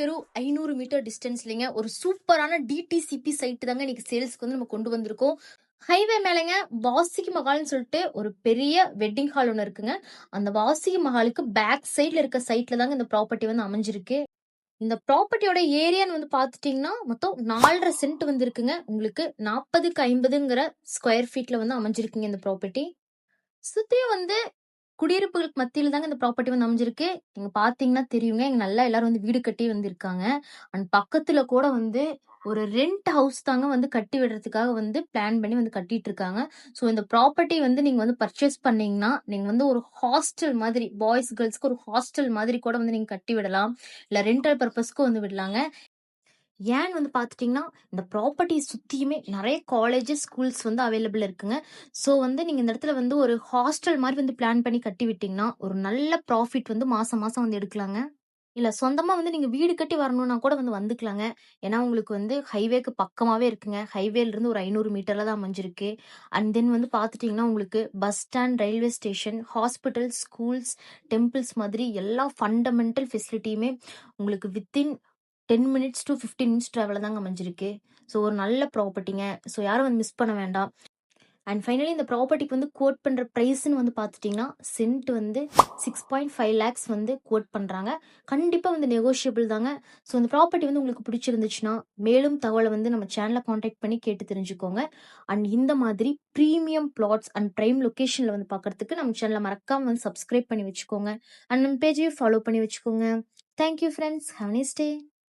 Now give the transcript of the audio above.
வெறும் 500 மீட்டர் டிஸ்டன்ஸ்லங்க ஒரு சூப்பரான டிடிசிபி சைட் தாங்க இன்னைக்கு சேல்ஸ்க்கு வந்து நம்ம கொண்டு வந்திருக்கோம். ஹைவே மேலங்க வாசுகி மஹால்னு சொல்லிட்டு ஒரு பெரிய வெட்டிங் ஹால் ஒண்ணு இருக்குங்க. அந்த வாசுகி மஹாலுக்கு பேக் சைடுல இருக்க சைட்ல தாங்க இந்த ப்ராப்பர்ட்டி வந்து அமைஞ்சிருக்கு. இந்த ப்ராப்பர்ட்டியோட ஏரியான்னு வந்து பார்த்துட்டீங்கன்னா, மொத்தம் 4.5 சென்ட் வந்து இருக்குங்க. உங்களுக்கு 40க்கு 50ங்கிற ஸ்கொயர் ஃபீட்ல வந்து அமைஞ்சிருக்குங்க இந்த ப்ராப்பர்ட்டி. சுத்தியும் வந்து குடியிருப்புகளுக்கு மத்தியில தாங்க இந்த ப்ராப்பர்ட்டி வந்து அமைஞ்சிருக்கு. நீங்க பார்த்தீங்கன்னா தெரியுங்க. இங்க நல்லா எல்லாரும் வந்து வீடு கட்டி வந்து இருக்காங்க. அண்ட் பக்கத்துல கூட வந்து ஒரு ரெண்ட் ஹவுஸ் தாங்க வந்து கட்டி விடுறதுக்காக வந்து பிளான் பண்ணி வந்து கட்டிட்டு இருக்காங்க. ஸோ இந்த ப்ராப்பர்ட்டி வந்து நீங்க வந்து பர்ச்சேஸ் பண்ணீங்கன்னா, நீங்க வந்து ஒரு ஹாஸ்டல் மாதிரி பாய்ஸ், கேர்ல்ஸ்க்கு ஒரு ஹாஸ்டல் மாதிரி கூட வந்து நீங்க கட்டி விடலாம். இல்ல ரெண்டல் பர்ப்பஸ்க்கும் வந்து விடலாங்க. ஏன்னு வந்து பார்த்துட்டீங்கன்னா, இந்த ப்ராப்பர்ட்டிய சுத்தியுமே நெறைய காலேஜஸ், ஸ்கூல்ஸ் வந்து அவைலபிள் இருக்குங்க. ஸோ வந்து நீங்க இந்த இடத்துல வந்து ஒரு ஹாஸ்டல் மாரி வந்து பிளான் பண்ணி கட்டி விட்டீங்கன்னா, ஒரு நல்ல ப்ராஃபிட் வந்து மாசம் மாசம் வந்து எடுக்கலாங்க. இல்ல சொந்தமா வந்து நீங்க வீடு கட்டி வரணும்னா கூட வந்து வந்துக்கலாங்க. ஏன்னா உங்களுக்கு வந்து ஹைவேக்கு பக்கமாவே இருக்குங்க. ஹைவேலருந்து ஒரு 500 மீட்டர்ல தான் அமைஞ்சிருக்கு. அண்ட் தென் வந்து பார்த்துட்டீங்கன்னா, உங்களுக்கு bus stand, railway station, hospital, schools, temples மாதிரி எல்லா ஃபண்டமெண்டல் ஃபெசிலிட்டியுமே உங்களுக்கு வித்தின் 10 மினிட்ஸ் டூ 15 மினிட்ஸ் டிராவல்ல தாங்க அமைஞ்சிருக்கு. ஸோ ஒரு நல்ல ப்ராப்பர்ட்டிங்க. ஸோ யாரும் வந்து மிஸ் பண்ண வேண்டாம். அண்ட் ஃபைனலி இந்த ப்ராப்பர்ட்டிக்கு வந்து கோட் பண்ற பிரைஸ்ன்னு வந்து பார்த்துட்டீங்கன்னா, சென்ட் வந்து 6.5 லேக்ஸ் வந்து கோட் பண்றாங்க. கண்டிப்பா வந்து நெகோஷியபிள் தாங்க. ஸோ இந்த ப்ராப்பர்ட்டி வந்து உங்களுக்கு பிடிச்சிருந்துச்சுன்னா, மேலும் தகவல வந்து நம்ம சேனல கான்டாக்ட் பண்ணி கேட்டு தெரிஞ்சுக்கோங்க. அண்ட் இந்த மாதிரி பிரீமியம் பிளாட்ஸ் அண்ட் பிரைம் லொகேஷன்ல வந்து பார்க்கறதுக்கு நம்ம சேனல மறக்காம வந்து சப்ஸ்கிரைப் பண்ணி வச்சுக்கோங்க. அண்ட் நம்ம பேஜையும் ஃபாலோ பண்ணி வச்சுக்கோங்க. Thank you friends. Have a nice day.